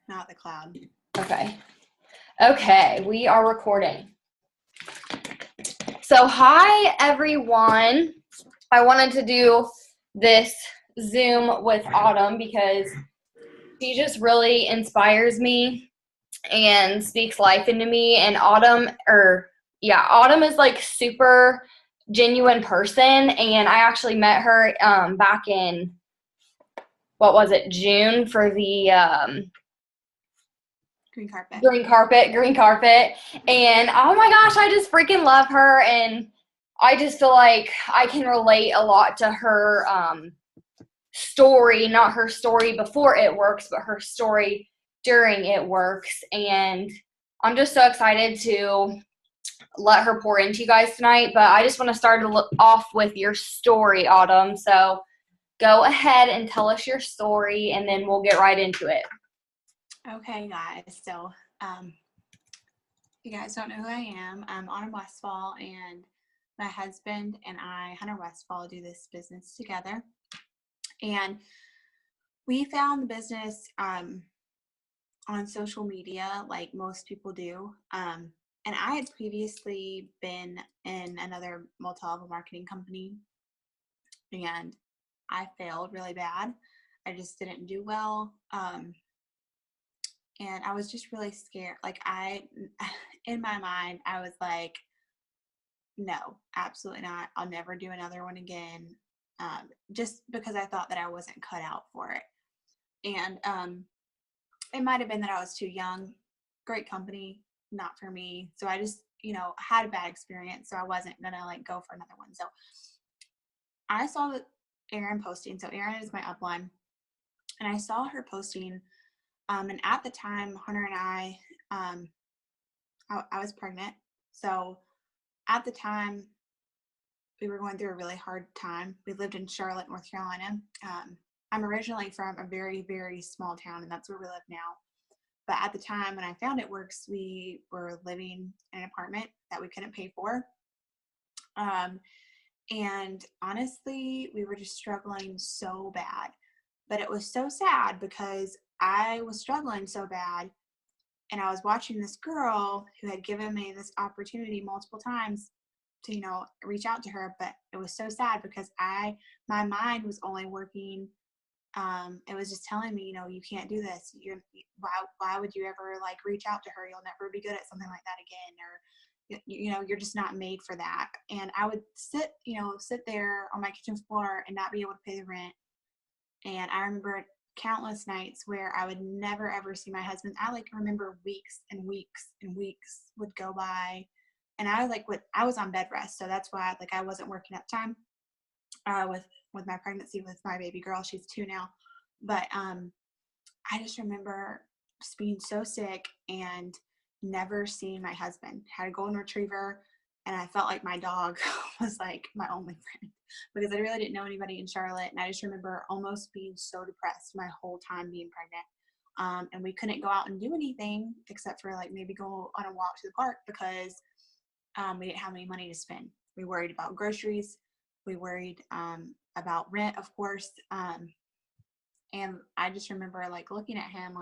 not the cloud. Okay, we are recording. So hi everyone. I wanted to do this Zoom with Autumn because she just really inspires me and speaks life into me. And Autumn is like super genuine person. And I actually met her back in, June for the Green carpet. Green carpet. And oh my gosh, I just freaking love her. And I just feel like I can relate a lot to her story, not her story before it works, but her story during it works. And I'm just so excited to let her pour into you guys tonight. But I just want to start off with your story, Autumn. So go ahead and tell us your story, and then we'll get right into it. Okay, guys. So, you guys don't know who I am. I'm Autumn Westfall, and my husband and I, Hunter Westfall, do this business together. And we found the business on social media, like most people do. And I had previously been in another multi-level marketing company, and I failed really bad. I just didn't do well. And I was just really scared. Like in my mind, I was like, no, absolutely not. I'll never do another one again. Just because I thought that I wasn't cut out for it. And it might have been that I was too young. Great company, not for me. So I just, had a bad experience. So I wasn't going to like go for another one. So I saw Erin posting. So Erin is my upline. And I saw her posting. And at the time, Hunter and I was pregnant. So at the time, we were going through a really hard time. We lived in Charlotte, North Carolina. I'm originally from a very, very small town, and that's where we live now. But at the time when I found It Works, we were living in an apartment that we couldn't pay for. And honestly, we were just struggling so bad. But it was so sad because I was struggling so bad. And I was watching this girl who had given me this opportunity multiple times to, reach out to her. But it was so sad because my mind was only working. It was just telling me, you can't do this. Why would you ever like reach out to her? You'll never be good at something like that again. Or, you're just not made for that. And I would sit there on my kitchen floor and not be able to pay the rent. And I remember countless nights where I would never ever see my husband. I remember weeks and weeks and weeks would go by, and I was on bed rest, so that's why I wasn't working at the time with my pregnancy with my baby girl. She's 2 now, but I just remember just being so sick and never seeing my husband. Had a golden retriever, and I felt like my dog was like my only friend because I really didn't know anybody in Charlotte. And I just remember almost being so depressed my whole time being pregnant. And we couldn't go out and do anything except for maybe go on a walk to the park because we didn't have any money to spend. We worried about groceries. We worried about rent, of course. And I just remember looking at him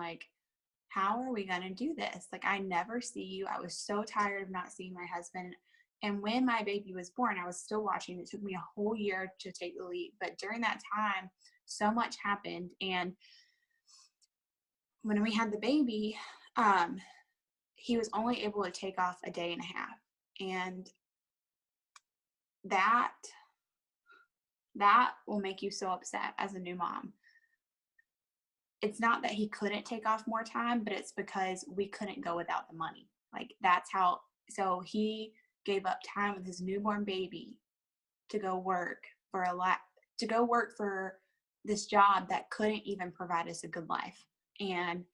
how are we going to do this? I never see you. I was so tired of not seeing my husband. And when my baby was born, I was still watching. It took me a whole year to take the leap. But during that time, so much happened. And when we had the baby, he was only able to take off a day and a half. And that will make you so upset as a new mom. It's not that he couldn't take off more time, but it's because we couldn't go without the money. So he gave up time with his newborn baby to go work for this job that couldn't even provide us a good life. And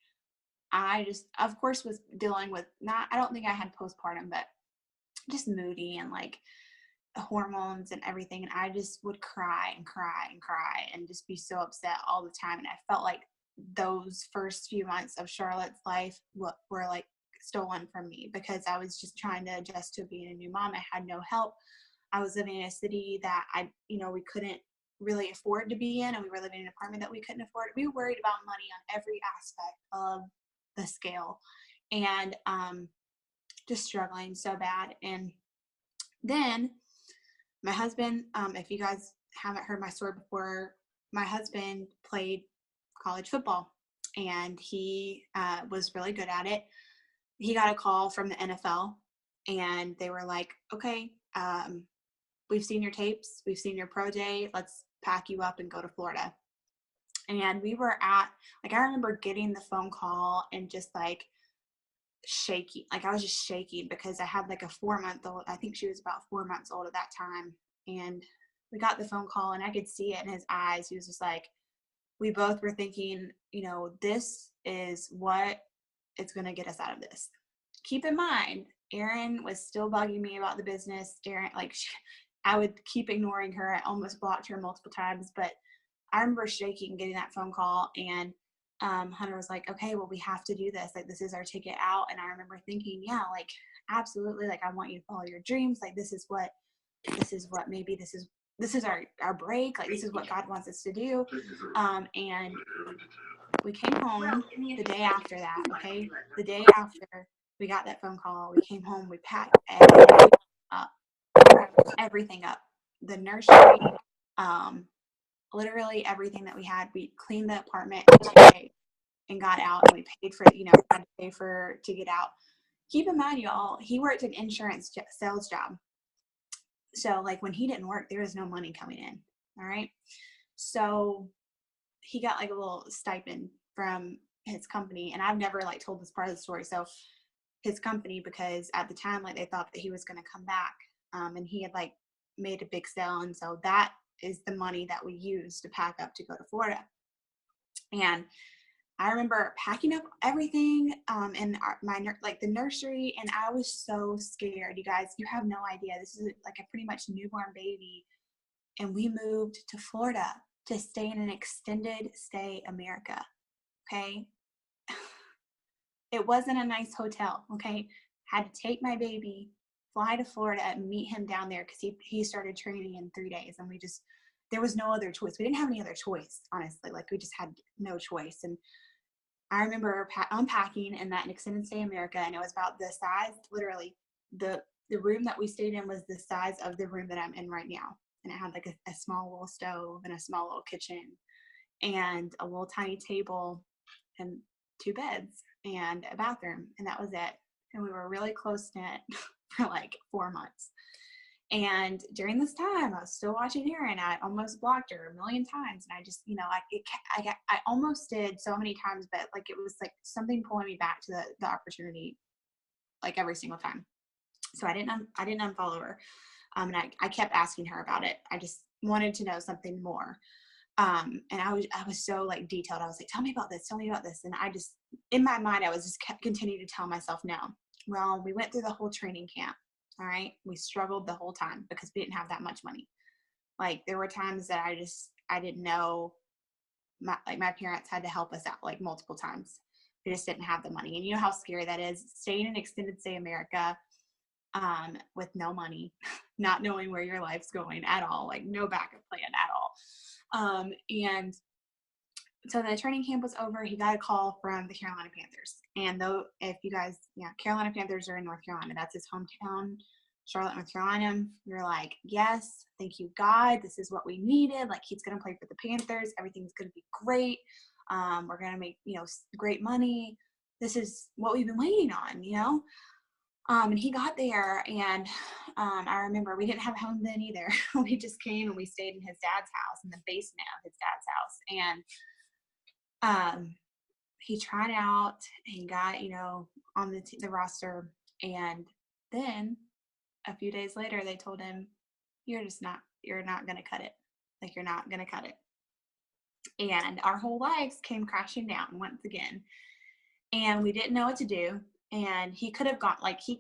I just, of course, was dealing with I don't think I had postpartum, but just moody and hormones and everything. And I just would cry and cry and cry and just be so upset all the time. And I felt like those first few months of Charlotte's life were stolen from me because I was just trying to adjust to being a new mom. I had no help. I was living in a city that we couldn't really afford to be in, and we were living in an apartment that we couldn't afford. We were worried about money on every aspect of the scale, and just struggling so bad. And then my husband, if you guys haven't heard my story before, my husband played college football, and he was really good at it. He got a call from the NFL, and they were like, okay, we've seen your tapes, we've seen your pro day, let's pack you up and go to Florida. And we were at, like, I remember getting the phone call and just like shaking, like I was just shaking because I had like a 4-month-old. I think she was about 4 months old at that time. And we got the phone call, and I could see it in his eyes. He was just like, we both were thinking, this is what it's going to get us out of this. Keep in mind, Erin was still bugging me about the business. Erin, like, I would keep ignoring her. I almost blocked her multiple times, but I remember shaking getting that phone call, and Hunter was like, okay, well, we have to do this. Like, this is our ticket out. And I remember thinking, yeah, like, absolutely. Like, I want you to follow your dreams. Like, this is what maybe this is our break. Like, this is what God wants us to do. And we came home the day after that. Okay. The day after we got that phone call, we came home, we packed up, everything up, the nursery, literally everything that we had. We cleaned the apartment in 2 days and got out, and we paid for, had to pay for to get out. Keep in mind, y'all, he worked an insurance sales job. So like when he didn't work, there was no money coming in. All right. So he got like a little stipend from his company. And I've never like told this part of the story. So his company, because at the time, like they thought that he was going to come back, and he had like made a big sale. And so that is the money that we used to pack up to go to Florida. And I remember packing up everything in the nursery, and I was so scared. You guys, you have no idea. This is like a pretty much newborn baby, and we moved to Florida to stay in an extended stay America. Okay, it wasn't a nice hotel. Okay, had to take my baby, fly to Florida, and meet him down there because he started training in 3 days, and there was no other choice. We didn't have any other choice, honestly. Like, we just had no choice. And I remember unpacking in that extended stay America, and it was about the size, literally, the room that we stayed in was the size of the room that I'm in right now. And it had like a small little stove and a small little kitchen and a little tiny table and 2 beds and a bathroom. And that was it. And we were really close knit for like 4 months. And during this time, I was still watching Erin. I almost blocked her a million times, and I just, I almost did so many times, but like it was like something pulling me back to the opportunity, like every single time. So I didn't unfollow her, and I kept asking her about it. I just wanted to know something more, and I was so like detailed. I was like, tell me about this, and I just, in my mind, I was just continuing to tell myself no. Well, we went through the whole training camp. All right. We struggled the whole time because we didn't have that much money. Like, there were times that I didn't know, my parents had to help us out like multiple times. We just didn't have the money. And you know how scary that is, staying in extended stay America, with no money, not knowing where your life's going at all, like no backup plan at all. And so the training camp was over. He got a call from the Carolina Panthers. And though, if you guys, Carolina Panthers are in North Carolina. That's his hometown, Charlotte, North Carolina. You're like, yes, thank you, God. This is what we needed. Like, he's going to play for the Panthers. Everything's going to be great. We're going to make, great money. This is what we've been waiting on. And he got there, and I remember we didn't have a home then either. We just came and we stayed in his dad's house, in the basement of his dad's house. And he tried out and got, on the roster. And then a few days later, they told him, you're not going to cut it. Like, you're not going to cut it. And our whole lives came crashing down once again. And we didn't know what to do. And he could have gone, like, he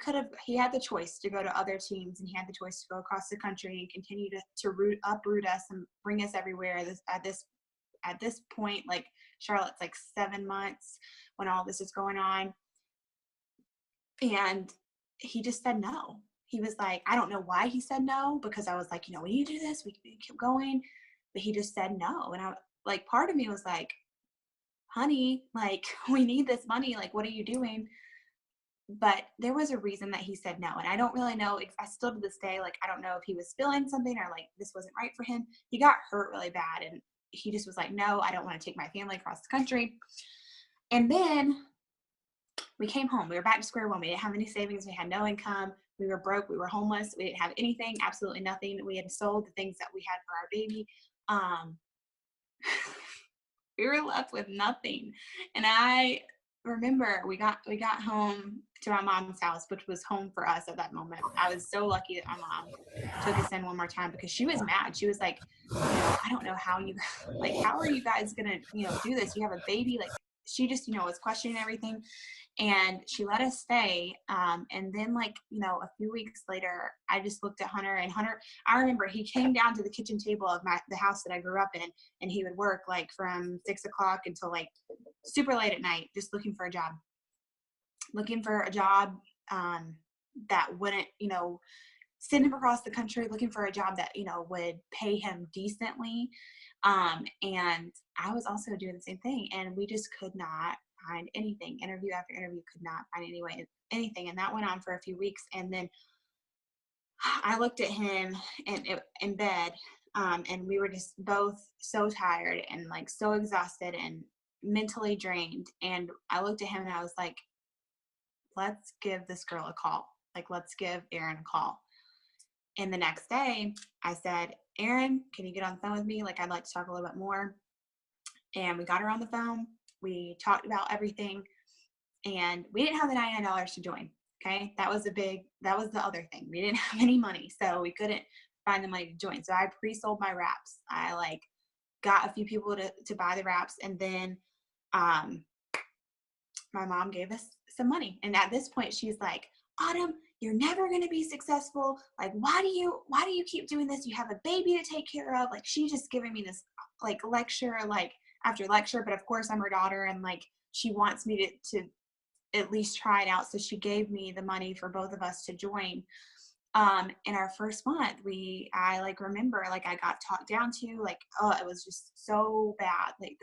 had the choice to go to other teams, and he had the choice to go across the country and continue to uproot us and bring us everywhere. At this point, like, Charlotte's like 7 months when all this is going on. And he just said no. He was like, I don't know why he said no, because I was like, we need to do this. We keep going. But he just said no. And I, like, part of me was like, honey, like, we need this money. Like, what are you doing? But there was a reason that he said no. And I don't really know. I still to this day, like, I don't know if he was feeling something or like this wasn't right for him. He got hurt really bad. And he just was like, no, I don't want to take my family across the country. And then we came home. We were back to square one. We didn't have any savings. We had no income. We were broke. We were homeless. We didn't have anything, absolutely nothing. We had sold the things that we had for our baby. We were left with nothing. And I remember we got home to my mom's house, which was home for us at that moment. I was so lucky that my mom took us in one more time because she was mad. She was like, I don't know how you, like, how are you guys gonna, do this? You have a baby. Like, she just, was questioning everything. And she let us stay. And then, like, a few weeks later, I just looked at Hunter, and Hunter, I remember he came down to the kitchen table of the house that I grew up in, and he would work like from 6 o'clock until like super late at night, just looking for a job that wouldn't, send him across the country, looking for a job that, would pay him decently. And I was also doing the same thing, and we just could not find anything. Interview after interview, could not find anything. And that went on for a few weeks. And then I looked at him in bed, and we were just both so tired and like so exhausted and mentally drained. And I looked at him and I was like, let's give this girl a call. Like, let's give Erin a call. And the next day I said, Erin, can you get on the phone with me? Like, I'd like to talk a little bit more. And we got her on the phone. We talked about everything, and we didn't have the $99 to join. Okay. That was the other thing. We didn't have any money, so we couldn't find the money to join. So I pre-sold my wraps. I like got a few people to buy the wraps. And then, my mom gave us some money. And at this point she's like, Autumn, you're never going to be successful. Like, why do you keep doing this? You have a baby to take care of. Like, she's just giving me this like lecture, like after lecture. But of course I'm her daughter, and like, she wants me to at least try it out. So she gave me the money for both of us to join. In our first month, I like remember, like, I got talked down to, like, oh, it was just so bad, like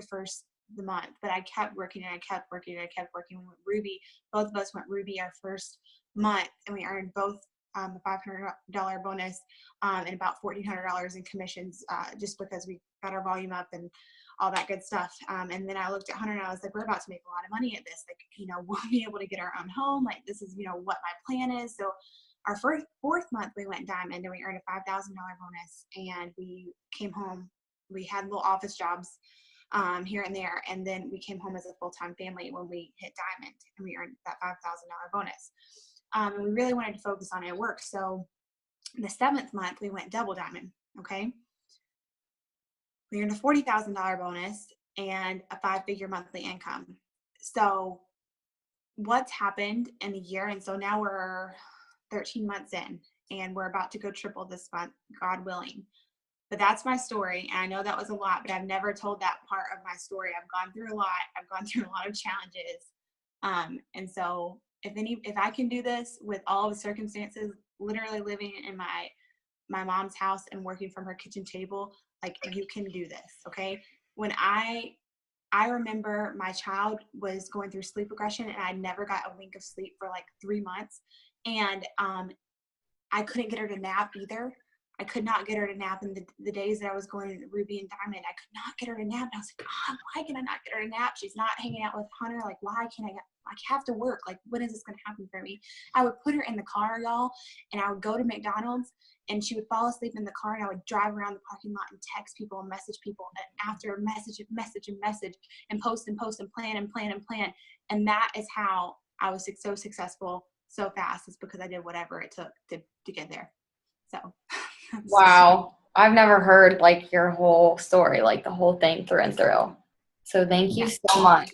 the month, but I kept working and I kept working and I kept working. We went Ruby. Both of us went Ruby our first month, and we earned both a $500 bonus and about $1,400 in commissions, just because we got our volume up and all that good stuff. And then I looked at Hunter and I was like, we're about to make a lot of money at this. Like, we'll be able to get our own home. Like, this is, what my plan is. So our fourth month we went diamond, and we earned a $5,000 bonus, and we came home. We had little office jobs here and there, and then we came home as a full-time family when we hit diamond, and we earned that $5,000 bonus. And we really wanted to focus on our work. So the 7th month we went double diamond. Okay. We earned a $40,000 bonus and a 5-figure monthly income. So what's happened in a year? And so now we're 13 months in, and we're about to go triple this month, God willing. But that's my story. And I know that was a lot, but I've never told that part of my story. I've gone through a lot. I've gone through a lot of challenges. And so if I can do this with all the circumstances, literally living in my mom's house and working from her kitchen table, like, you can do this. Okay. When I remember my child was going through sleep regression, and I never got a wink of sleep for like 3 months. And I couldn't get her to nap either. I could not get her to nap in the days that I was going to Ruby and Diamond. I could not get her to nap. And I was like, God, why can I not get her to nap? She's not hanging out with Hunter. Like, why can't I have to work? Like, when is this going to happen for me? I would put her in the car, y'all, and I would go to McDonald's, and she would fall asleep in the car, and I would drive around the parking lot and text people and message people, and after message and message and message, and post and post and plan and plan and plan. And that is how I was so successful so fast, is because I did whatever it took to get there. So wow. I've never heard like your whole story, like the whole thing through and through. So thank you so much.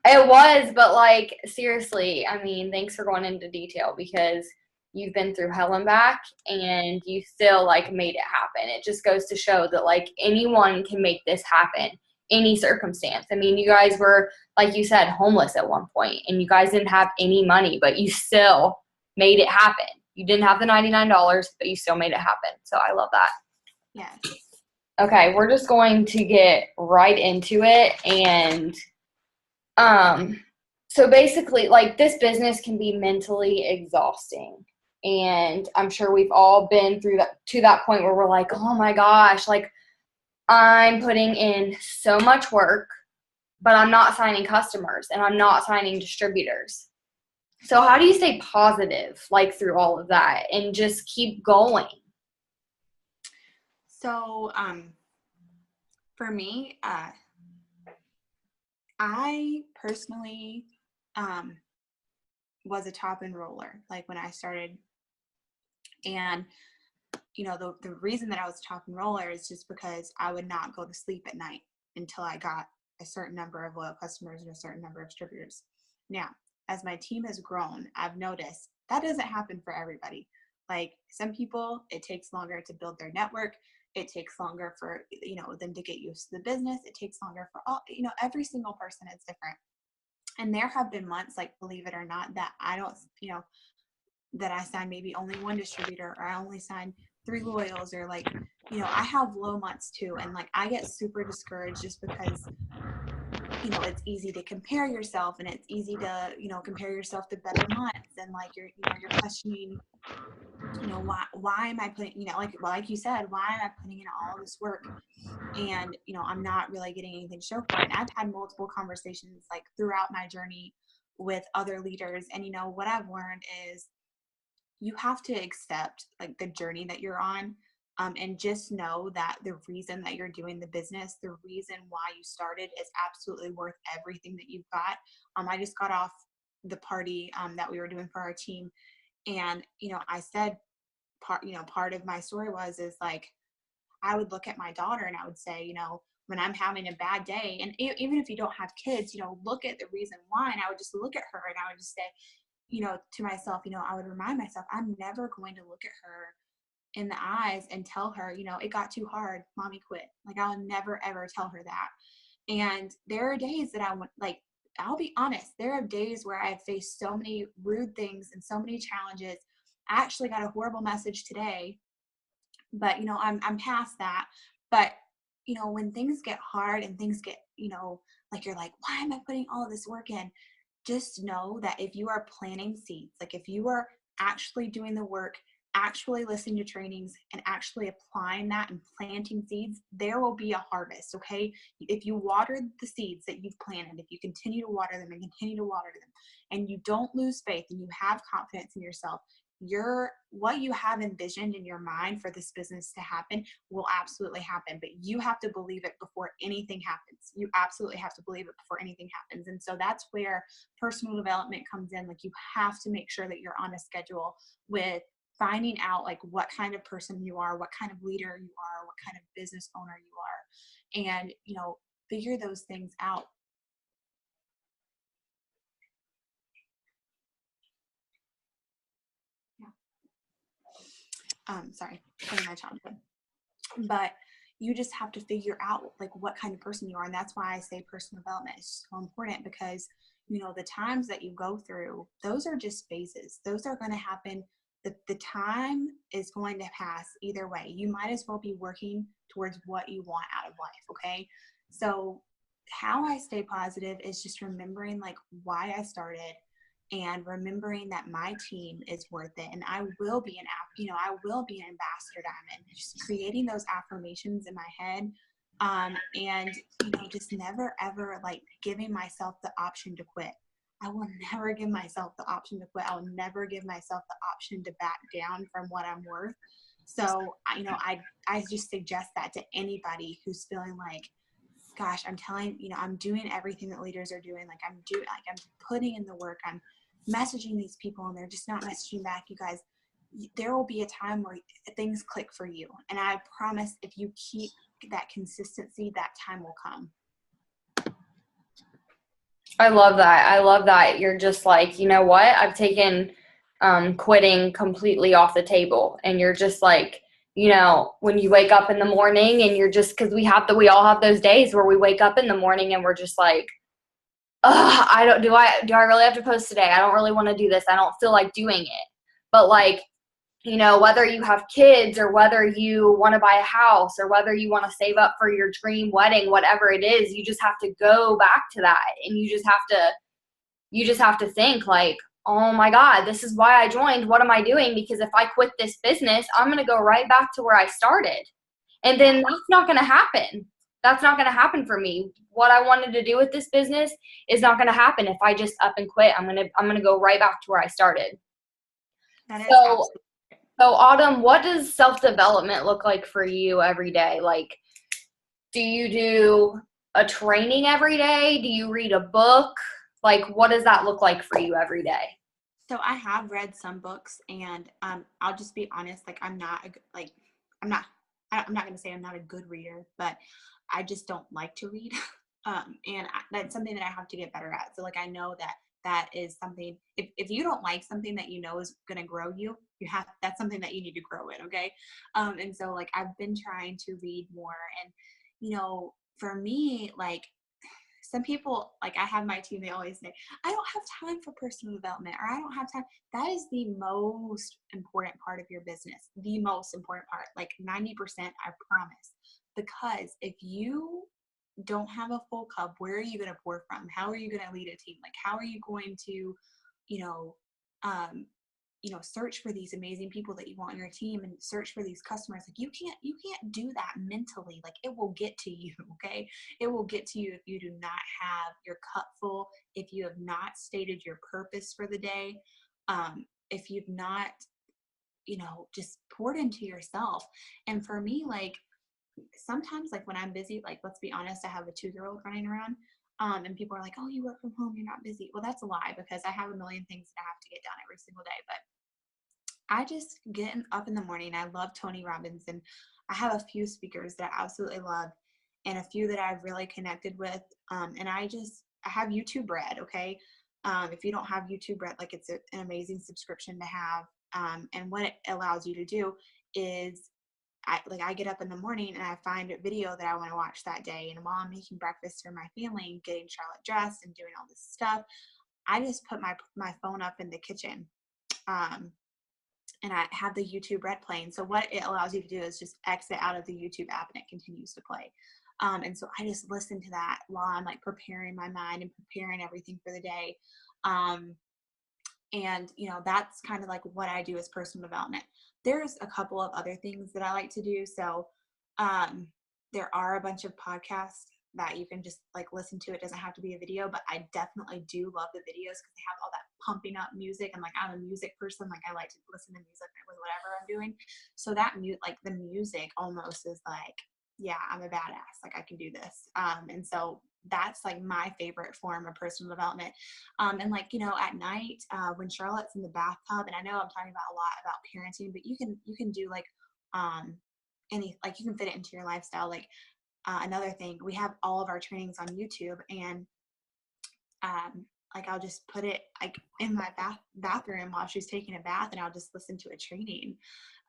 It was, but like, seriously, I mean, thanks for going into detail, because you've been through hell and back, and you still like made it happen. It just goes to show that like anyone can make this happen, any circumstance. I mean, you guys were, like you said, homeless at one point, and you guys didn't have any money, but you still made it happen. You didn't have the $99, but you still made it happen. So I love that. Yes. Okay, we're just going to get right into it. And so basically, like, this business can be mentally exhausting. And I'm sure we've all been through that, to that point where we're like, oh my gosh, like, I'm putting in so much work, but I'm not signing customers and I'm not signing distributors. So how do you stay positive, like, through all of that and just keep going? So, for me, I personally was a top enroller, like when I started. And, the reason that I was a top enroller is just because I would not go to sleep at night until I got a certain number of loyal customers and a certain number of distributors. Now, as my team has grown, I've noticed that doesn't happen for everybody. Like, some people, it takes longer to build their network. It takes longer for, them to get used to the business. It takes longer for all, every single person is different. And there have been months, like, believe it or not, that I don't, that I signed maybe only one distributor, or I only signed 3 loyals, or like, I have low months too. And like, I get super discouraged just because, it's easy to compare yourself, and it's easy to, compare yourself to better months. And like, you're questioning, why am I putting, like you said, why am I putting in all this work? And, I'm not really getting anything to show for it. And I've had multiple conversations like throughout my journey with other leaders. And, what I've learned is you have to accept like the journey that you're on, and just know that the reason that you're doing the business, the reason why you started, is absolutely worth everything that you've got. I just got off the party that we were doing for our team, and I said part of my story is like, I would look at my daughter and I would say, when I'm having a bad day, and even if you don't have kids, look at the reason why. And I would just look at her and I would just say, to myself, I would remind myself, I'm never going to look at her in the eyes and tell her, it got too hard, mommy quit. Like, I'll never, ever tell her that. And there are days that I'll be honest, there are days where I've faced so many rude things and so many challenges. I actually got a horrible message today, but I'm past that. But when things get hard and things get, like, you're like, why am I putting all of this work in? Just know that if you are planting seeds, like if you are actually doing the work, actually listening to trainings, and actually applying that and planting seeds, there will be a harvest. Okay, if you water the seeds that you've planted, if you continue to water them and continue to water them, and you don't lose faith, and you have confidence in yourself, what you have envisioned in your mind for this business to happen will absolutely happen. But you have to believe it before anything happens. You absolutely have to believe it before anything happens. And so that's where personal development comes in. Like, you have to make sure that you're on a schedule with finding out like what kind of person you are, what kind of leader you are, what kind of business owner you are, and figure those things out. Sorry, playing my childhood. But you just have to figure out like what kind of person you are. And that's why I say personal development is so important, because the times that you go through, those are just phases. Those are going to happen. The time is going to pass either way. You might as well be working towards what you want out of life. Okay, so how I stay positive is just remembering like why I started, and remembering that my team is worth it, and I will be I will be an ambassador diamond. Just creating those affirmations in my head, and just never ever like giving myself the option to quit. I will never give myself the option to quit. I'll never give myself the option to back down from what I'm worth. So I just suggest that to anybody who's feeling like, gosh, I'm telling, I'm doing everything that leaders are doing. Like, I'm putting in the work. I'm messaging these people and they're just not messaging back. You guys, there will be a time where things click for you. And I promise, if you keep that consistency, that time will come. I love that. I love that. You're just like, you know what? I've taken quitting completely off the table. And you're just like, when you wake up in the morning and you're just, because we all have those days where we wake up in the morning and we're just like, do I really have to post today? I don't really want to do this. I don't feel like doing it. But like, you know, whether you have kids or whether you want to buy a house or whether you want to save up for your dream wedding, whatever it is, you just have to go back to that. And you just have to think like, oh my God, this is why I joined. What am I doing? Because if I quit this business, I'm going to go right back to where I started. And then that's not going to happen. That's not going to happen for me. What I wanted to do with this business is not going to happen if I just up and quit. I'm going to go right back to where I started. That is So, absolutely. so Autumn, what does self-development look like for you every day? Like, do you do a training every day? Do you read a book? Like, what does that look like for you every day? So I have read some books, and I'll just be honest. Like I'm not I'm not I'm not going to say I'm not a good reader, but I just don't like to read. That's something that I have to get better at. So like I know that that is something. If you don't like something that you know is going to grow you, that's something that you need to grow in. Okay, and so like I've been trying to read more, and for me, like some people, like I have my team, they always say, I don't have time for personal development, or I don't have time. That is the most important part of your business. The most important part, like 90%, I promise. Because if you don't have a full cup, where are you going to pour from? How are you going to lead a team? Like, how are you going to, you know, um, search for these amazing people that you want on your team and search for these customers? Like you can't do that mentally. Like it will get to you. Okay. It will get to you if you do not have your cup full, if you have not stated your purpose for the day, if you've not, just poured into yourself. And for me, like sometimes, like when I'm busy, like let's be honest, I have a 2-year-old running around. And people are like, oh, you work from home, you're not busy. Well, that's a lie, because I have a million things that I have to get done every single day. But I just get up in the morning. I love Tony Robbins, and I have a few speakers that I absolutely love, and a few that I've really connected with. And I have YouTube Red. Okay. If you don't have YouTube Red, like it's an amazing subscription to have. And what it allows you to do is I get up in the morning and I find a video that I want to watch that day. And while I'm making breakfast for my family and getting Charlotte dressed and doing all this stuff, I just put my phone up in the kitchen. And I have the YouTube Red playing. So what it allows you to do is just exit out of the YouTube app, and it continues to play. And so I just listen to that while I'm like preparing my mind and preparing everything for the day. And that's kind of like what I do as personal development. There's a couple of other things that I like to do. So there are a bunch of podcasts that you can just like listen to. It doesn't have to be a video, but I definitely do love the videos because they have all that pumping up music. And like I'm a music person, like I like to listen to music with whatever I'm doing. So that like the music almost is like, yeah, I'm a badass. Like I can do this. And so that's like my favorite form of personal development. And like, at night, when Charlotte's in the bathtub, and I know I'm talking about a lot about parenting, but you can do like, like you can fit it into your lifestyle. Like, another thing, we have all of our trainings on YouTube, and like I'll just put it like in my bathroom while she's taking a bath, and I'll just listen to a training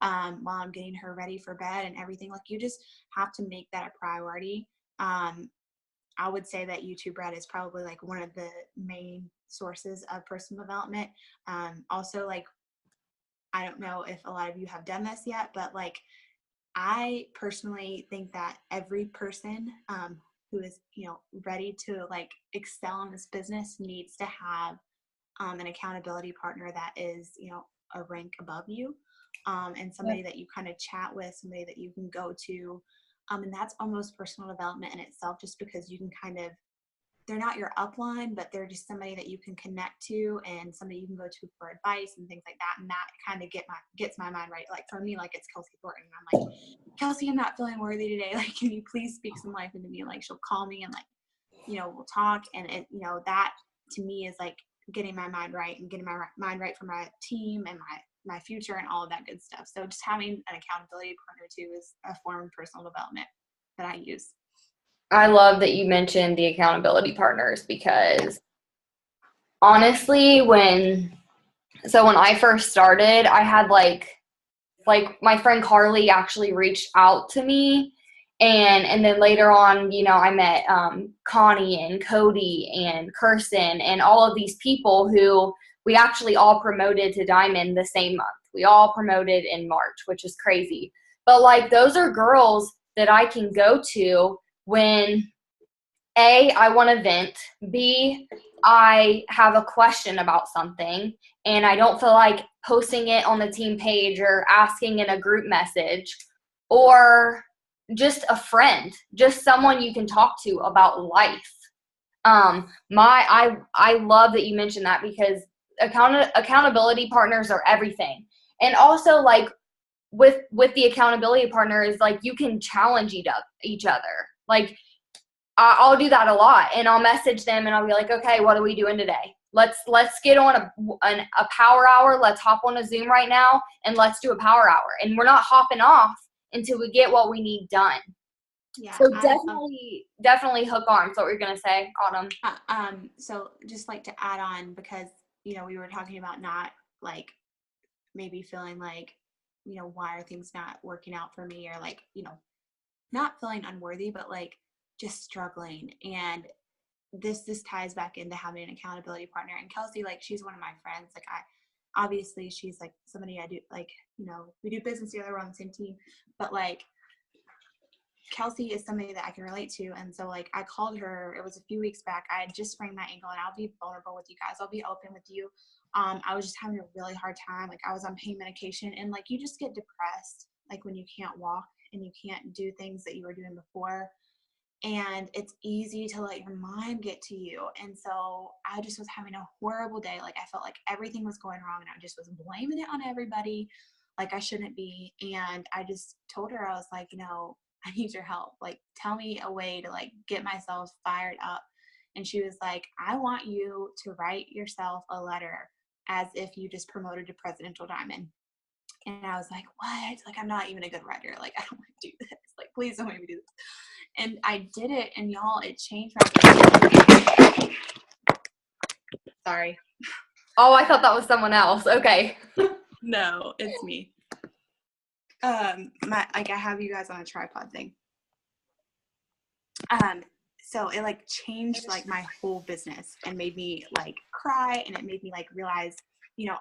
while I'm getting her ready for bed and everything. Like you just have to make that a priority. I would say that YouTube Red is probably like one of the main sources of personal development. Also, like I don't know if a lot of you have done this yet, but like I personally think that every person who is, ready to like excel in this business needs to have an accountability partner that is, a rank above you, and somebody that you kind of chat with, somebody that you can go to. And that's almost personal development in itself, just because you can they're not your upline, but they're just somebody that you can connect to and somebody you can go to for advice and things like that. And that kind of gets my mind right. Like for me, like it's Kelsey Thornton. I'm like, Kelsey, I'm not feeling worthy today. Like, can you please speak some life into me? Like she'll call me and like, we'll talk. And it, that to me is like getting my mind right and getting my mind right for my team and my future and all of that good stuff. So just having an accountability partner too is a form of personal development that I use. I love that you mentioned the accountability partners, because honestly, when I first started, I had like my friend Carly actually reached out to me, and then later on, I met Connie and Cody and Kirsten and all of these people who we actually all promoted to Diamond the same month. We all promoted in March, which is crazy. But like those are girls that I can go to when A, I want to vent, B, I have a question about something and I don't feel like posting it on the team page or asking in a group message, or just a friend, just someone you can talk to about life. I love that you mentioned that, because accountability partners are everything. And also, like, with the accountability partner is like you can challenge each other. Like, I'll do that a lot, and I'll message them and I'll be like, okay, what are we doing today? Let's get on a power hour. Let's hop on a Zoom right now and let's do a power hour. And we're not hopping off until we get what we need done. Yeah, So definitely hook arms. What were you gonna say, Autumn? So just like to add on, because we were talking about not like maybe feeling like why are things not working out for me, or like not feeling unworthy, but like just struggling. And this ties back into having an accountability partner. And Kelsey, like, she's one of my friends. Like, obviously she's like somebody I do, like, we do business together, we're on the same team, but like Kelsey is somebody that I can relate to. And so like I called her, it was a few weeks back. I had just sprained my ankle, and I'll be vulnerable with you guys. I'll be open with you. I was just having a really hard time. Like, I was on pain medication, and like you just get depressed, like when you can't walk and you can't do things that you were doing before. And it's easy to let your mind get to you. And so I just was having a horrible day. Like, I felt like everything was going wrong, and I just was blaming it on everybody, like I shouldn't be. And I just told her, I was like, I need your help. Like, tell me a way to like get myself fired up. And she was like, I want you to write yourself a letter as if you just promoted to presidential diamond. And I was like, what? Like, I'm not even a good writer. Like, I don't want to do this. Like, please don't make me do this. And I did it, and y'all, it changed my. Sorry. Oh, I thought that was someone else. Okay. No, it's me. I have you guys on a tripod thing. So it like changed like my whole business and made me like cry, and it made me like realize,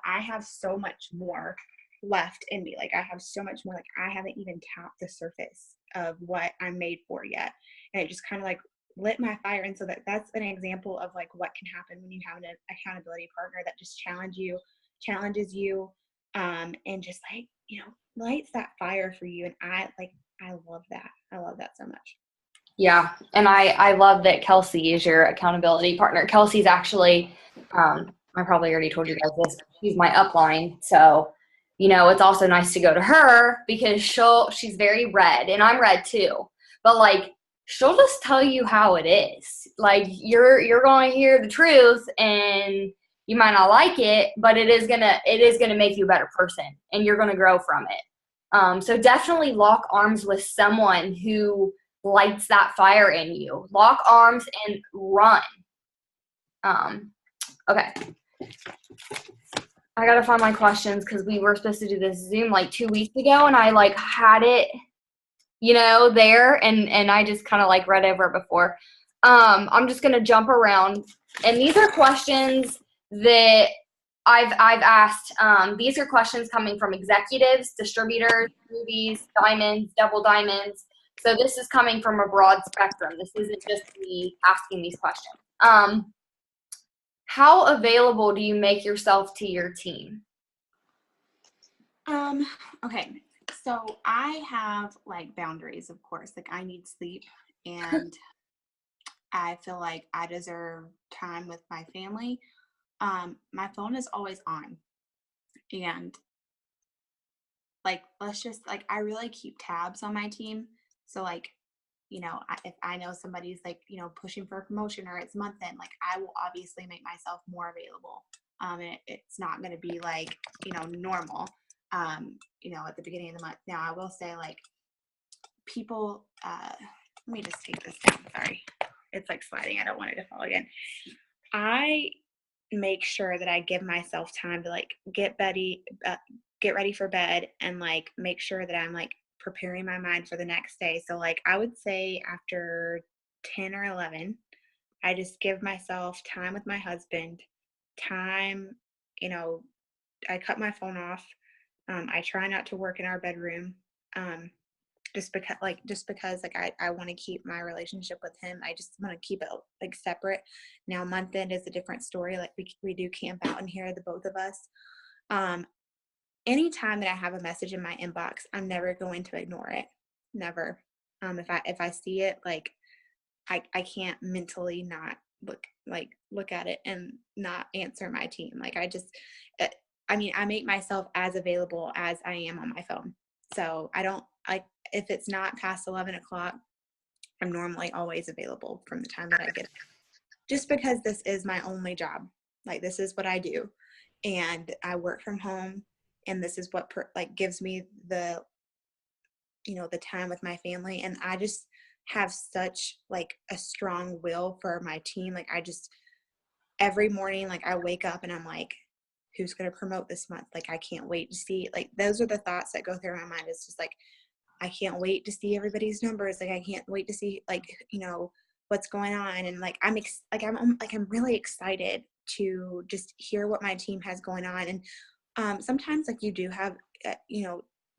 I have so much more left in me. Like, I have so much more, like I haven't even tapped the surface of what I'm made for yet. And it just kind of like lit my fire. And so that's an example of like what can happen when you have an accountability partner that just challenges you, and just like, lights that fire for you. And I love that. I love that so much. Yeah, and I love that Kelsey is your accountability partner. Kelsey's actually, I probably already told you guys this, she's my upline. So, it's also nice to go to her because she's very red, and I'm red too. But like, she'll just tell you how it is. Like, you're going to hear the truth, and you might not like it, but it is gonna make you a better person, and you're gonna grow from it. So definitely lock arms with someone who lights that fire in you. Lock arms and run. Okay. I gotta find my questions because we were supposed to do this Zoom like 2 weeks ago, and I like had it, there, and I just kind of like read over it before. I'm just gonna jump around, and these are questions that I've asked. These are questions coming from executives, distributors, movies, diamonds, double diamonds. So this is coming from a broad spectrum. This isn't just me asking these questions. How available do you make yourself to your team? Okay. So I have like boundaries, of course. Like, I need sleep, and I feel like I deserve time with my family. My phone is always on, and like, let's just like, I really keep tabs on my team. So like, if I know somebody's like, pushing for a promotion, or it's month end, like, I will obviously make myself more available. And it's not going to be like, normal, at the beginning of the month. Now, I will say, like, people, let me just take this down. Sorry. It's like sliding. I don't want it to fall again. I make sure that I give myself time to like get ready for bed, and like make sure that I'm like preparing my mind for the next day. So like, I would say after 10 or 11, I just give myself time with my husband, time, I cut my phone off. I try not to work in our bedroom. Just because I want to keep my relationship with him. I just want to keep it like separate. Now month end is a different story. Like we do camp out in here, the both of us. Anytime that I have a message in my inbox, I'm never going to ignore it. Never. If I see it, like I can't mentally not look at it and not answer my team. Like I mean, I make myself as available as I am on my phone. So I don't like, if it's not past 11 o'clock, I'm normally always available from the time that I get up. Just because this is my only job. Like this is what I do. And I work from home, and this is what gives me the, the time with my family. And I just have such like a strong will for my team. Like every morning, like I wake up and I'm like, who's going to promote this month? Like, I can't wait to see, like, those are the thoughts that go through my mind. It's just like, I can't wait to see everybody's numbers. Like, I can't wait to see, like, what's going on. And like, I'm really excited to just hear what my team has going on. And sometimes like you do have,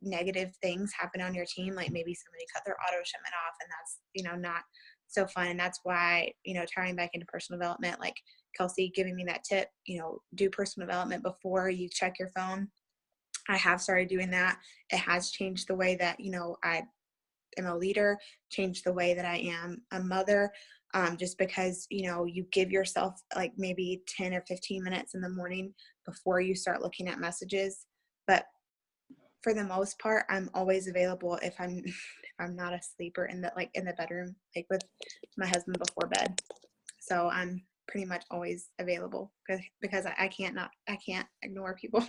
negative things happen on your team. Like maybe somebody cut their auto shipment off, and that's, not so fun. And that's why, tying back into personal development, like Kelsey giving me that tip, do personal development before you check your phone. I have started doing that. It has changed the way that, I am a leader, changed the way that I am a mother, just because, you give yourself like maybe 10 or 15 minutes in the morning before you start looking at messages. But for the most part, I'm always available if I'm not asleep or in the bedroom, like with my husband before bed. So I'm pretty much always available because I can't ignore people.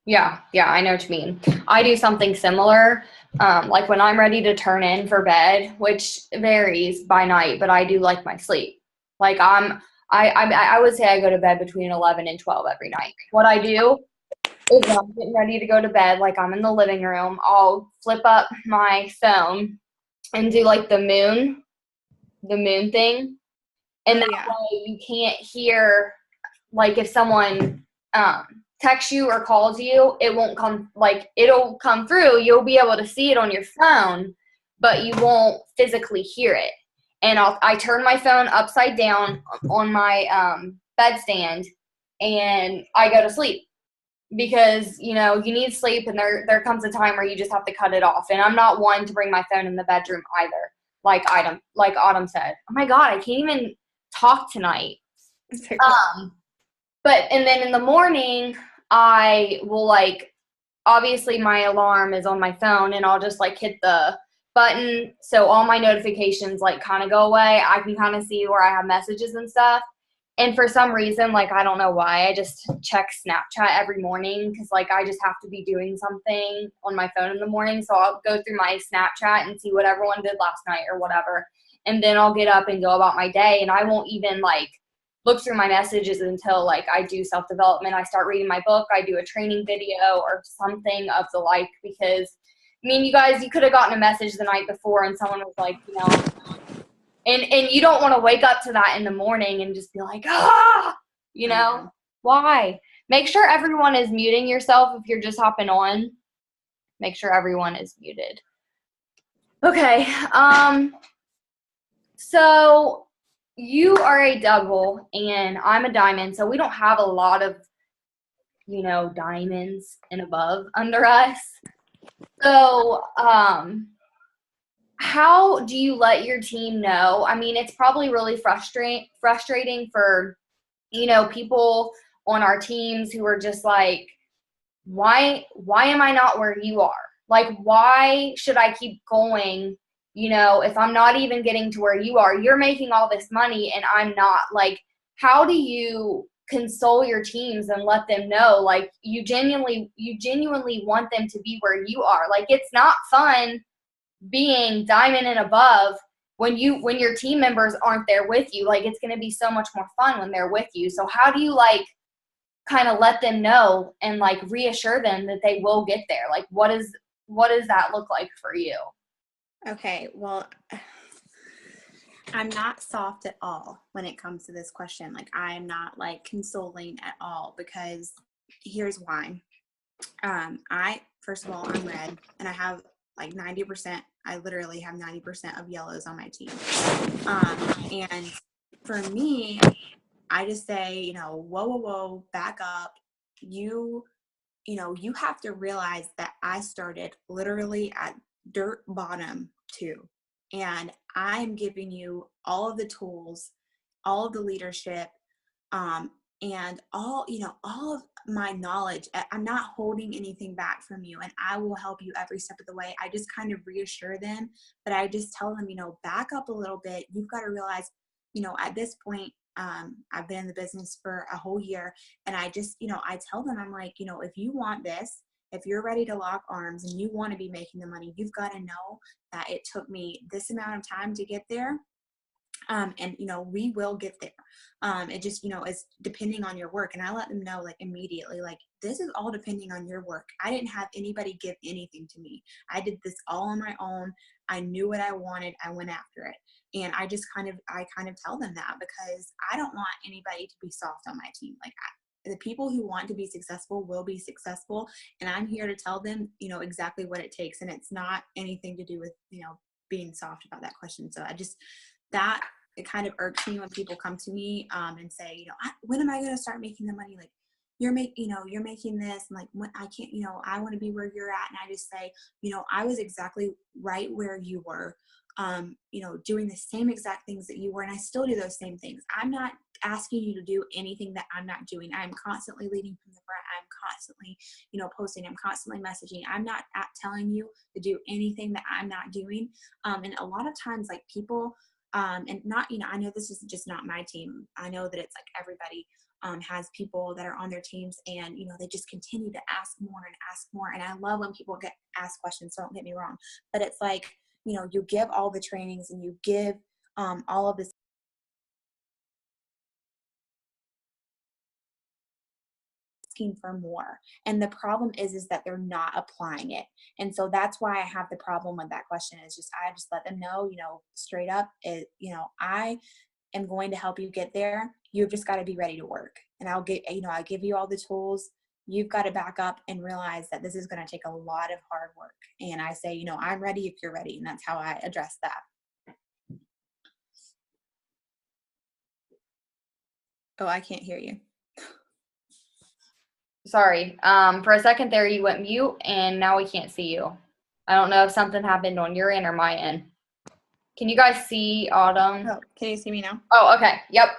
Yeah, I know what you mean. I do something similar. Like when I'm ready to turn in for bed, which varies by night, but I do like my sleep. Like I would say I go to bed between 11 and 12 every night. What I do is when I'm getting ready to go to bed, like I'm in the living room, I'll flip up my phone and do like the moon thing. And Oh that yeah. way you can't hear, like if someone texts you or calls you, it won't come, like it'll come through. You'll be able to see it on your phone, but you won't physically hear it. And I turn my phone upside down on my bedstand, and I go to sleep. Because you need sleep, and there comes a time where you just have to cut it off. And I'm not one to bring my phone in the bedroom either. Like Autumn said, oh my god, I can't even talk tonight. But and then in the morning, I will obviously my alarm is on my phone, and I'll just hit the button so all my notifications kind of go away. I can kind of see where I have messages and stuff. And for some reason, I don't know why, I just check Snapchat every morning because, I just have to be doing something on my phone in the morning. So I'll go through my Snapchat and see what everyone did last night or whatever. And then I'll get up and go about my day. And I won't even, look through my messages until, I do self-development. I start reading my book. I do a training video or something of the like because, I mean, you guys, you could have gotten a message the night before and someone was like, and you don't want to wake up to that in the morning and just be like, why? Make sure everyone is muting yourself if you're just hopping on. Make sure everyone is muted. Okay. So you are a double and I'm a diamond, so we don't have a lot of, diamonds and above under us. So, how do you let your team know? I mean, it's probably really frustrating for, people on our teams who are just like, why am I not where you are? Why should I keep going? If I'm not even getting to where you are, you're making all this money and I'm not. How do you console your teams and let them know, you genuinely want them to be where you are? It's not fun being diamond and above when your team members aren't there with you. It's going to be so much more fun when they're with you. So how do you kind of let them know and reassure them that they will get there? What does that look like for you? Okay, well, I'm not soft at all when it comes to this question. I am not consoling at all, because here's why. First of all, I'm red and I have like 90%, I literally have 90% of yellows on my team. And for me, I just say, whoa, back up. You have to realize that I started literally at dirt bottom too. And I'm giving you all of the tools, all of the leadership, and all of my knowledge. I'm not holding anything back from you, and I will help you every step of the way. I just kind of reassure them, but I just tell them, back up a little bit. You've got to realize, at this point, I've been in the business for a whole year, and I just, I tell them, I'm like, if you want this, if you're ready to lock arms and you want to be making the money, you've got to know that it took me this amount of time to get there. And we will get there. It just is depending on your work, and I let them know like immediately, like, this is all depending on your work. I didn't have anybody give anything to me. I did this all on my own. I knew what I wanted. I went after it. And I kind of tell them that, because I don't want anybody to be soft on my team. Like, the people who want to be successful will be successful, and I'm here to tell them exactly what it takes. And it's not anything to do with being soft about that question. So that it kind of irks me when people come to me and say, when am I going to start making the money? Like, you're making this, and like, when I can't, I want to be where you're at. And I just say, I was exactly right where you were, doing the same exact things that you were, and I still do those same things. I'm not asking you to do anything that I'm not doing. I'm constantly leading from the front. I'm constantly, posting. I'm constantly messaging. I'm not telling you to do anything that I'm not doing. And a lot of times, like, people, and not, I know this is just not my team. I know that it's like everybody has people that are on their teams, and, they just continue to ask more and ask more. And I love when people get asked questions, so don't get me wrong, but it's like, you give all the trainings and you give all of this asking for more. And the problem is that they're not applying it. And so that's why I have the problem with that question. Is just, I just let them know, straight up, I am going to help you get there. You've just got to be ready to work. And I give you all the tools. You've got to back up and realize that this is going to take a lot of hard work. And I say, I'm ready if you're ready. And that's how I address that. Oh, I can't hear you. Sorry. For a second there, you went mute, and now we can't see you. I don't know if something happened on your end or my end. Can you guys see Autumn? Oh, can you see me now? Oh, okay. Yep,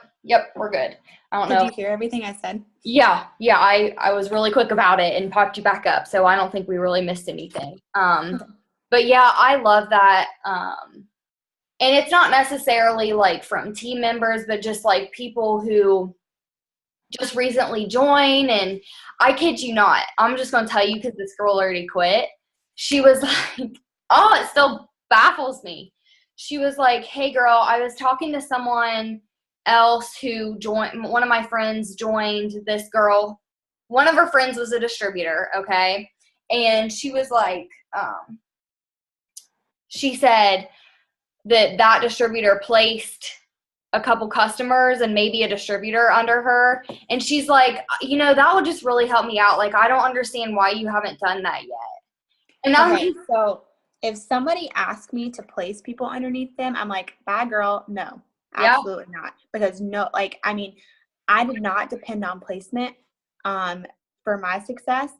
we're good. I don't know. Did you hear everything I said? Yeah, I was really quick about it and popped you back up, so I don't think we really missed anything. Okay. But yeah, I love that. And it's not necessarily like from team members, but just like people who just recently joined. And I kid you not, I'm just going to tell you, because this girl already quit. She was like, oh, it still baffles me. She was like, hey girl, I was talking to someone else who joined, one of my friends joined this girl. One of her friends was a distributor, okay? And she was like, she said that distributor placed a couple customers and maybe a distributor under her. And she's like, that would just really help me out. Like, I don't understand why you haven't done that yet. And I'm Okay, so if somebody asks me to place people underneath them, I'm like, bye girl, no, absolutely not. Because I did not depend on placement for my success.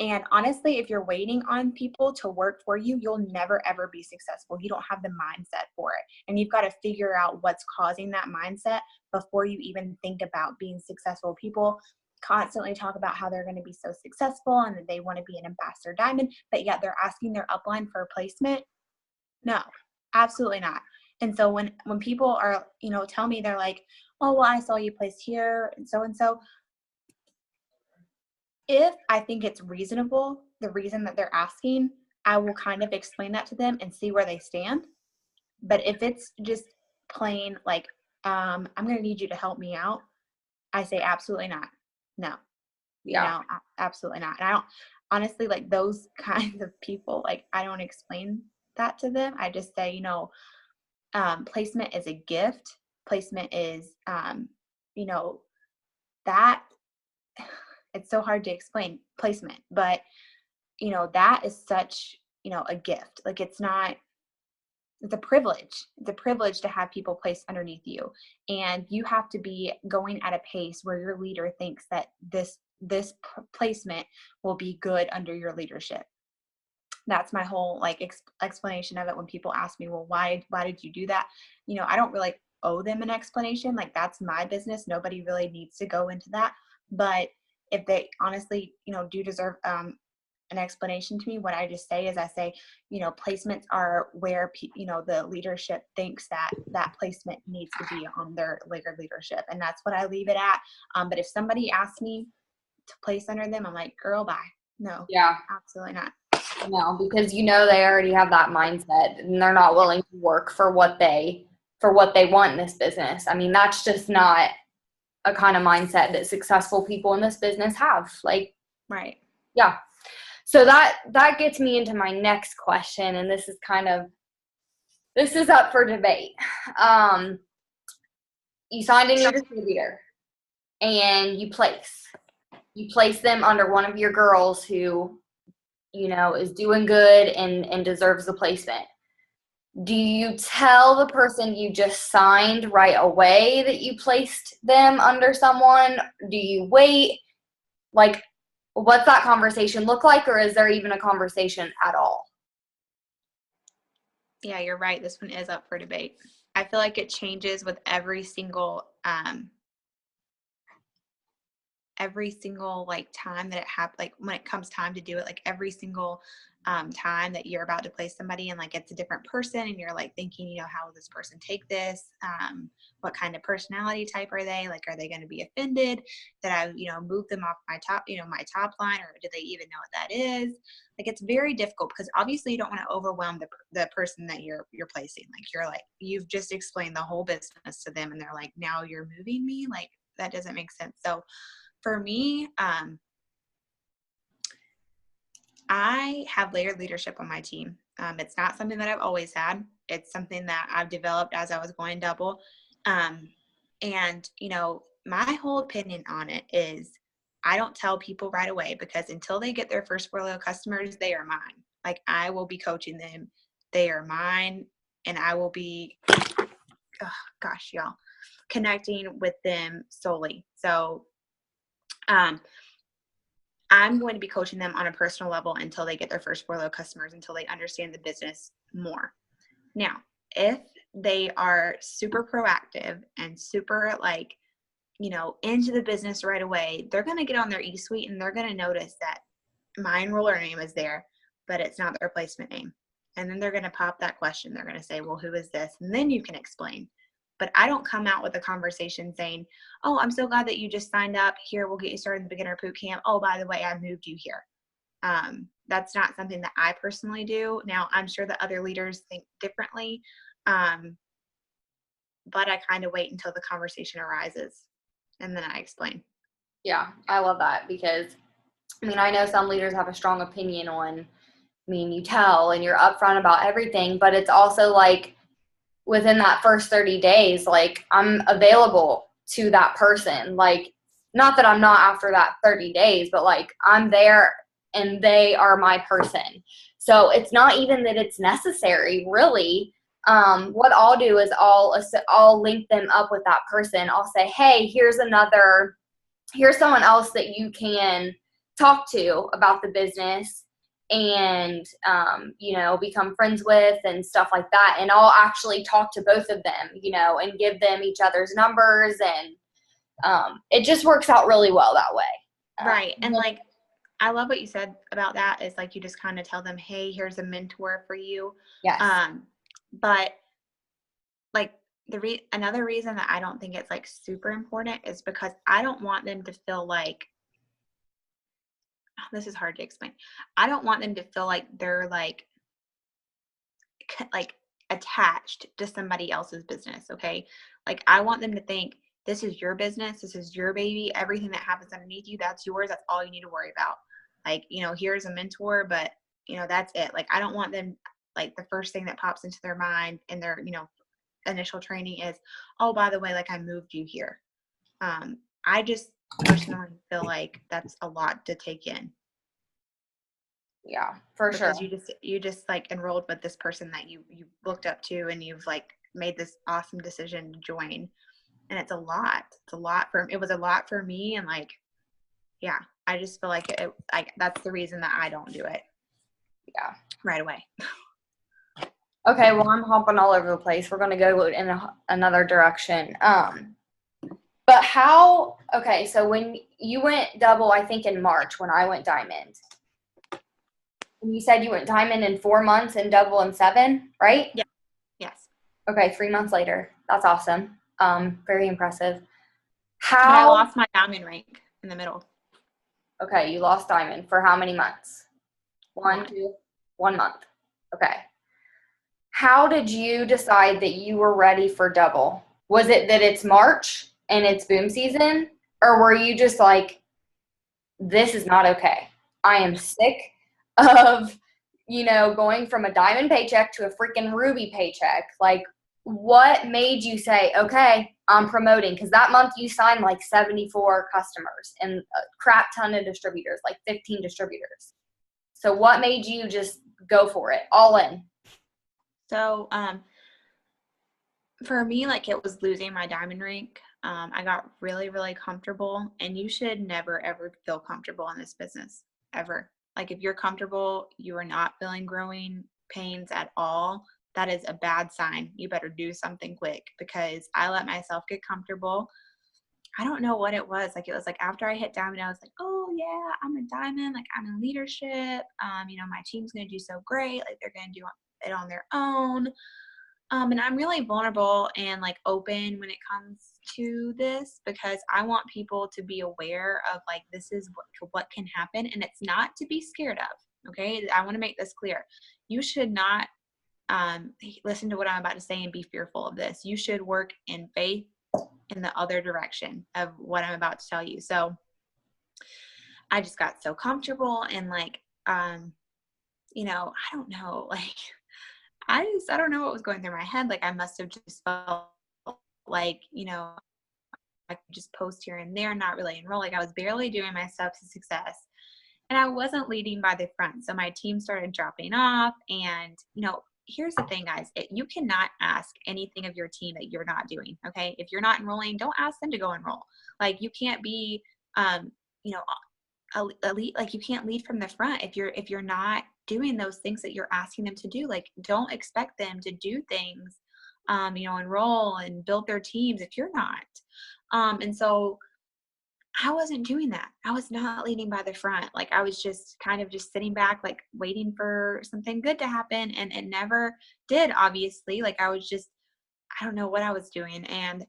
And honestly, if you're waiting on people to work for you, you'll never, ever be successful. You don't have the mindset for it. And you've got to figure out what's causing that mindset before you even think about being successful. People constantly talk about how they're going to be so successful and that they want to be an ambassador diamond, but yet they're asking their upline for a placement. No, absolutely not. And so when people are, tell me, they're like, oh, well, I saw you placed here and so. If I think it's reasonable, the reason that they're asking, I will kind of explain that to them and see where they stand. But if it's just plain like, I'm going to need you to help me out, I say absolutely not. No. Absolutely not. And I don't, honestly, like, those kinds of people, like, I don't explain that to them. I just say, placement is a gift. Placement is, that it's so hard to explain placement, but that is such, a gift. Like it's a privilege. It's a privilege to have people placed underneath you. And you have to be going at a pace where your leader thinks that this placement will be good under your leadership. That's my whole like explanation of it. When people ask me, well, why did you do that? I don't really owe them an explanation. Like that's my business. Nobody really needs to go into that. But if they honestly, do deserve an explanation to me, what I just say is I say, placements are where the leadership thinks that placement needs to be on their leadership, and that's what I leave it at. But if somebody asks me to place under them, I'm like, girl, bye. No, Yeah. absolutely not. No, because they already have that mindset and they're not willing to work for what they want in this business. I mean, that's just not a kind of mindset that successful people in this business have. Like, right. Yeah. So that gets me into my next question, and this is up for debate. You signed a new distributor and you place them under one of your girls who is doing good and deserves the placement. Do you tell the person you just signed right away that you placed them under someone? Do you wait? Like, what's that conversation look like, or is there even a conversation at all? Yeah, you're right. This one is up for debate. I feel like it changes with every single like time that it happens, like when it comes time to do it, like every single time that you're about to place somebody and like it's a different person and you're like thinking, how will this person take this? What kind of personality type are they? Like, are they going to be offended that I, move them off my top, my top line, or do they even know what that is? Like, it's very difficult because obviously you don't want to overwhelm the person that you're placing. Like, you're like, you've just explained the whole business to them and they're like, now you're moving me? Like, that doesn't make sense. So for me, I have layered leadership on my team. It's not something that I've always had. It's something that I've developed as I was going double. And, my whole opinion on it is I don't tell people right away, because until they get their first portfolio customers, they are mine. Like, I will be coaching them. They are mine. And I will be, y'all, connecting with them solely. So, I'm going to be coaching them on a personal level until they get their first 4 customers, until they understand the business more. Now, if they are super proactive and super into the business right away, they're going to get on their eSuite and they're going to notice that my enroller name is there, but it's not their placement name. And then they're going to pop that question. They're going to say, well, who is this? And then you can explain. But I don't come out with a conversation saying, oh, I'm so glad that you just signed up. Here, we'll get you started in the beginner boot camp. Oh, by the way, I moved you here. That's not something that I personally do. Now, I'm sure that other leaders think differently, but I kind of wait until the conversation arises, and then I explain. Yeah, I love that because, I know some leaders have a strong opinion on, you tell and you're upfront about everything, but it's also like, within that first 30 days, like, I'm available to that person. Like, not that I'm not after that 30 days, but like, I'm there and they are my person. So it's not even that it's necessary, really. What I'll do is I'll link them up with that person. I'll say, hey, here's someone else that you can talk to about the business and become friends with and stuff like that. And I'll actually talk to both of them, and give them each other's numbers, and it just works out really well that way. Right. And like, I love what you said about that, is like, you just kind of tell them, hey, here's a mentor for you. Yes. But like, another reason that I don't think it's like super important is because I don't want them to feel like, this is hard to explain. I don't want them to feel like they're like attached to somebody else's business. Okay. Like, I want them to think, this is your business. This is your baby. Everything that happens underneath you, that's yours. That's all you need to worry about. Like, here's a mentor, but that's it. Like, I don't want them, like, the first thing that pops into their mind in their, initial training is, oh, by the way, like, I moved you here. I just personally feel like that's a lot to take in. Yeah, for sure. Because you just like enrolled with this person that you looked up to, and you've like made this awesome decision to join, and it's a lot. It was a lot for me, and like, yeah, I just feel like that's the reason that I don't do it. Yeah. Right away. Okay, well, I'm hopping all over the place. We're going to go in another direction. But how, okay, so when you went double, I think in March when I went diamond, and you said you went diamond in 4 months and double in 7, right? Yeah. Yes. Okay, 3 months later. That's awesome. Very impressive. But I How, lost my diamond rank in the middle. okay, you lost diamond for how many months? 1 month. Okay. How did you decide that you were ready for double? Was it that it's March and it's boom season? Or were you just like, this is not okay? I am sick of, going from a diamond paycheck to a freaking ruby paycheck. Like, what made you say, okay, I'm promoting? Because that month you signed like 74 customers and a crap ton of distributors, like 15 distributors. So what made you just go for it, all in? So, for me, like, it was losing my diamond rank. I got really, really comfortable, and you should never, ever feel comfortable in this business, ever. Like, if you're comfortable, you are not feeling growing pains at all. That is a bad sign. You better do something quick, because I let myself get comfortable. I don't know what it was. Like, it was like after I hit diamond, I was like, oh yeah, I'm a diamond. Like, I'm in leadership. My team's going to do so great. Like, they're going to do it on their own. And I'm really vulnerable and like open when it comes to this, because I want people to be aware of like, this is what can happen, and it's not to be scared of. Okay. I want to make this clear. You should not listen to what I'm about to say and be fearful of this. You should work in faith in the other direction of what I'm about to tell you. So I just got so comfortable, and like, I don't know, like, I don't know what was going through my head. Like, I must have just felt like, I could just post here and there, not really enroll. Like, I was barely doing my steps to success, and I wasn't leading by the front. So my team started dropping off. And, here's the thing, guys. You cannot ask anything of your team that you're not doing. Okay. If you're not enrolling, don't ask them to go enroll. Like, you can't be, you know, elite. Like, you can't lead from the front if you're not doing those things that you're asking them to do. Like, don't expect them to do things, enroll and build their teams if you're not. And so I wasn't doing that. I was not leading by the front. Like, I was just kind of just sitting back, like waiting for something good to happen, and it never did, obviously. Like, I don't know what I was doing. And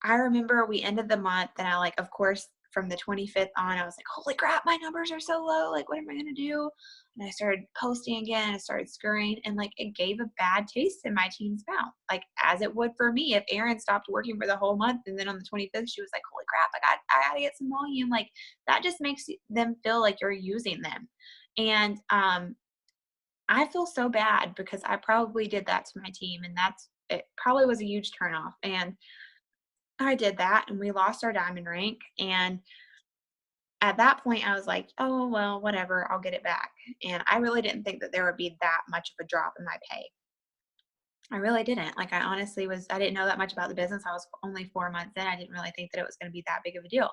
I remember we ended the month, and I, like, of course, from the 25th on, I was like, holy crap, my numbers are so low. Like, what am I going to do? And I started posting again. I started scurrying, and like, it gave a bad taste in my team's mouth, like as it would for me if Erin stopped working for the whole month. And then on the 25th, she was like, holy crap, I got to get some volume. Like, that just makes them feel like you're using them. And I feel so bad, because I probably did that to my team, and it probably was a huge turnoff. And I did that, and we lost our diamond rank. And at that point, I was like, oh, well, whatever, I'll get it back. And I really didn't think that there would be that much of a drop in my pay. I really didn't. Like, I didn't know that much about the business. I was only 4 months in. I didn't really think that it was going to be that big of a deal.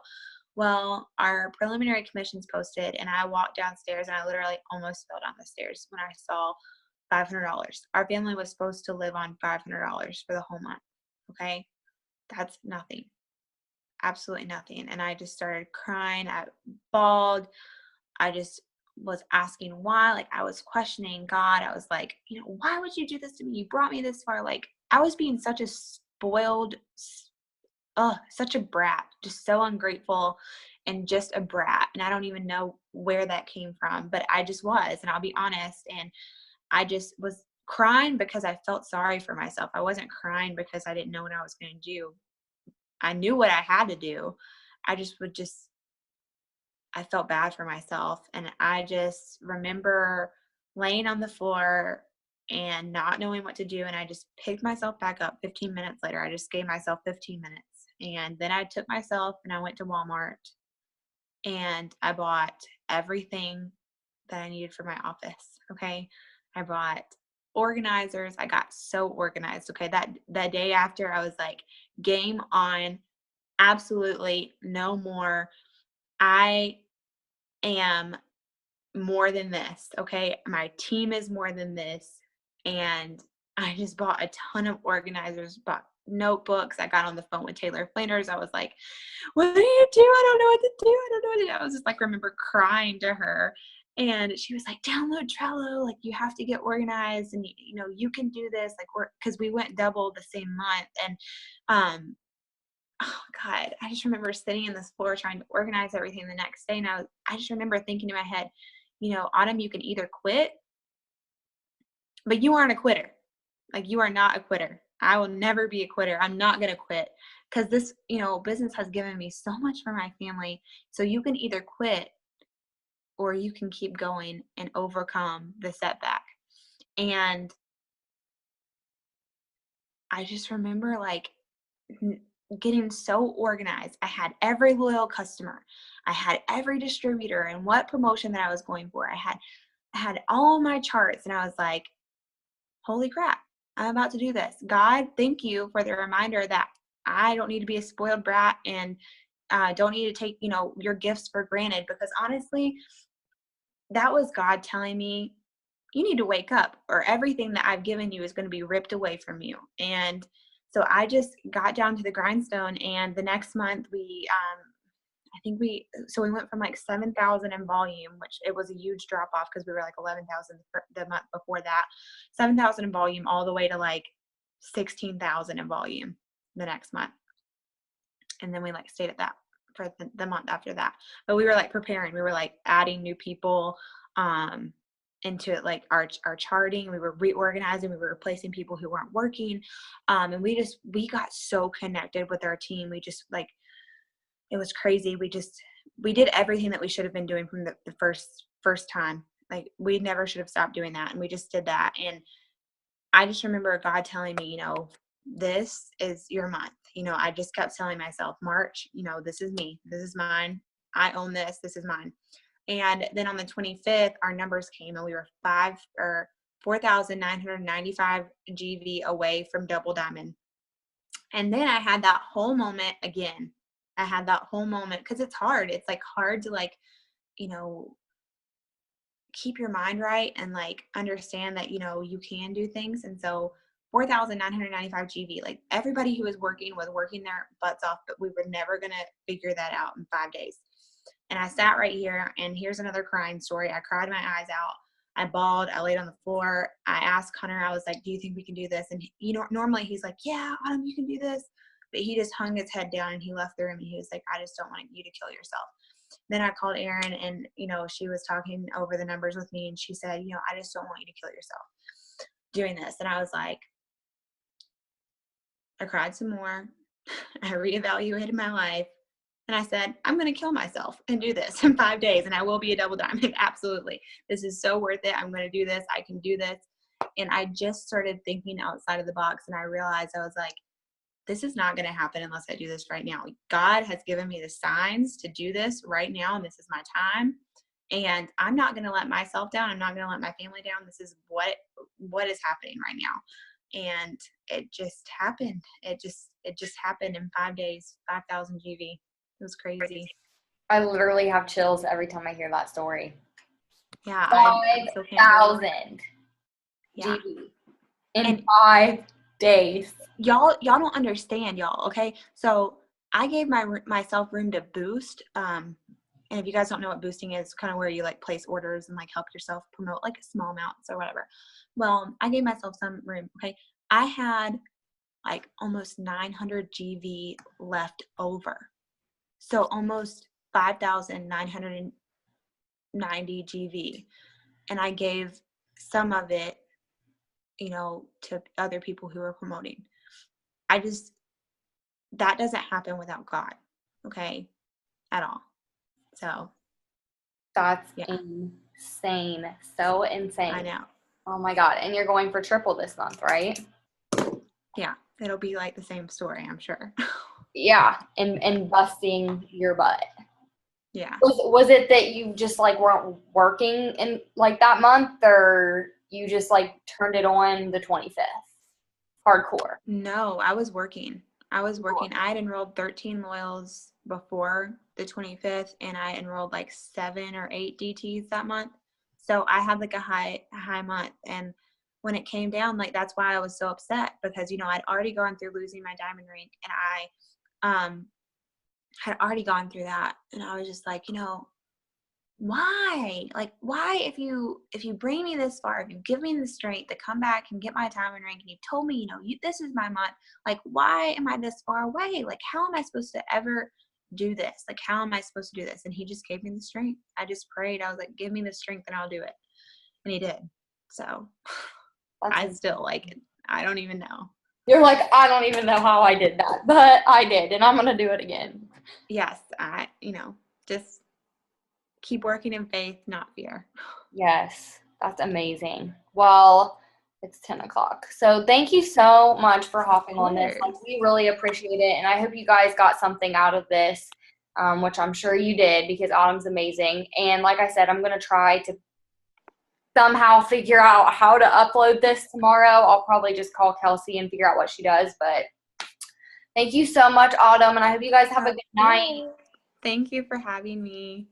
Well, our preliminary commissions posted, and I walked downstairs, and I literally almost fell down the stairs when I saw $500. Our family was supposed to live on $500 for the whole month. Okay. That's nothing. Absolutely nothing. And I just started crying. I bawled. I just was asking why. Like, I was questioning God. I was like, why would you do this to me? You brought me this far. Like, I was being such a spoiled, such a brat, just so ungrateful and just a brat. And I don't even know where that came from, but I just was. And I'll be honest. And I just was crying because I felt sorry for myself. I wasn't crying because I didn't know what I was going to do. I knew what I had to do. I just I felt bad for myself. And I just remember laying on the floor and not knowing what to do. And I just picked myself back up 15 minutes later. I just gave myself 15 minutes. And then I took myself and I went to Walmart and I bought everything that I needed for my office. Okay. I bought organizers. I got so organized. Okay. That day after, I was like, game on. Absolutely no more. I am more than this. Okay. My team is more than this. And I just bought a ton of organizers, bought notebooks. I got on the phone with Taylor Flanders. I was like, what do you do? I don't know what to do. I don't know what to do. I was just like, remember crying to her. And she was like, download Trello. Like, you have to get organized and, you know, you can do this. Like, because we went double the same month. And, oh God, I just remember sitting in this floor trying to organize everything the next day. And I just remember thinking in my head, you know, Autumn, you can either quit, but you aren't a quitter. Like, you are not a quitter. I will never be a quitter. I'm not going to quit because this, you know, business has given me so much for my family. So you can either quit or you can keep going and overcome the setback. And I just remember like getting so organized. I had every loyal customer. I had every distributor and what promotion that I was going for. I had all my charts and I was like, holy crap, I'm about to do this. God, thank you for the reminder that I don't need to be a spoiled brat and don't need to take, you know, your gifts for granted, because honestly, that was God telling me, you need to wake up or everything that I've given you is going to be ripped away from you. And so I just got down to the grindstone, and the next month we went from like 7,000 in volume, which it was a huge drop off because we were like 11,000 the month before that, 7,000 in volume all the way to like 16,000 in volume the next month. And then we like stayed at that for the month after that. But we were like preparing, we were like adding new people into it, like our charting. We were reorganizing, we were replacing people who weren't working. And we got so connected with our team. We just like, it was crazy. We did everything that we should have been doing from the first time. Like, we never should have stopped doing that. And we just did that. And I just remember God telling me, you know, this is your month. You know, I just kept telling myself, March, you know, this is me. This is mine. I own this. This is mine. And then on the 25th, our numbers came and we were 4,995 GV away from double diamond. And then I had that whole moment again. I had that whole moment because it's hard. It's like hard to like, you know, keep your mind right and like understand that, you know, you can do things. And so 4,995 GV, like everybody who was working their butts off, but we were never going to figure that out in 5 days. And I sat right here, and here's another crying story. I cried my eyes out. I bawled. I laid on the floor. I asked Hunter, I was like, do you think we can do this? And you know, normally he's like, yeah, Autumn, you can do this. But he just hung his head down and he left the room, and he was like, I just don't want you to kill yourself. Then I called Erin, and, you know, she was talking over the numbers with me, and she said, you know, I just don't want you to kill yourself doing this. And I was like, I cried some more. I reevaluated my life. And I said, I'm going to kill myself and do this in 5 days, and I will be a double diamond. Absolutely. This is so worth it. I'm going to do this. I can do this. And I just started thinking outside of the box, and I realized, I was like, this is not going to happen unless I do this right now. God has given me the signs to do this right now, and this is my time. And I'm not going to let myself down. I'm not going to let my family down. This is what is happening right now. And it just happened. It just happened in 5 days, 5,000 GV. It was crazy. I literally have chills every time I hear that story. Yeah, I still can't 5,000 yeah. GV in 5 days. Y'all don't understand, y'all. Okay, so I gave myself room to boost. And if you guys don't know what boosting is, kind of where you like place orders and like help yourself promote like small amounts or whatever. Well, I gave myself some room. Okay, I had like almost 900 GV left over. So almost 5,990 GV. And I gave some of it, you know, to other people who are promoting. That doesn't happen without God. Okay. At all. So. That's insane. So insane. I know. Oh my God. And you're going for triple this month, right? Yeah. It'll be like the same story, I'm sure. yeah, and busting your butt. Yeah. Was it that you just like weren't working in like that month, or you just like turned it on the 25th? Hardcore. No, I was working. I was working. I had enrolled 13 loyals before the 25th, and I enrolled like 7 or 8 DTs that month. So I had like a high month. And when it came down, like that's why I was so upset, because I'd already gone through losing my diamond ring, and I had already gone through that, and I was just like, why? Like, why, if you bring me this far, if you give me the strength to come back and get my diamond rank, and you told me, this is my month, like, why am I this far away? Like, how am I supposed to ever do this? Like, how am I supposed to do this? And he just gave me the strength. I just prayed. I was like, give me the strength and I'll do it. And he did. So I still like, I don't even know. You're like, I don't even know how I did that, but I did, and I'm going to do it again. Yes, just keep working in faith, not fear. Yes, that's amazing. Well, it's 10 o'clock. So thank you so much for hopping on this. Like, we really appreciate it, and I hope you guys got something out of this, which I'm sure you did, because Autumn's amazing. And like I said, I'm going to try to somehow figure out how to upload this tomorrow. I'll probably just call Kelsey and figure out what she does, but thank you so much, Autumn, and I hope you guys have a good night. Thank you for having me.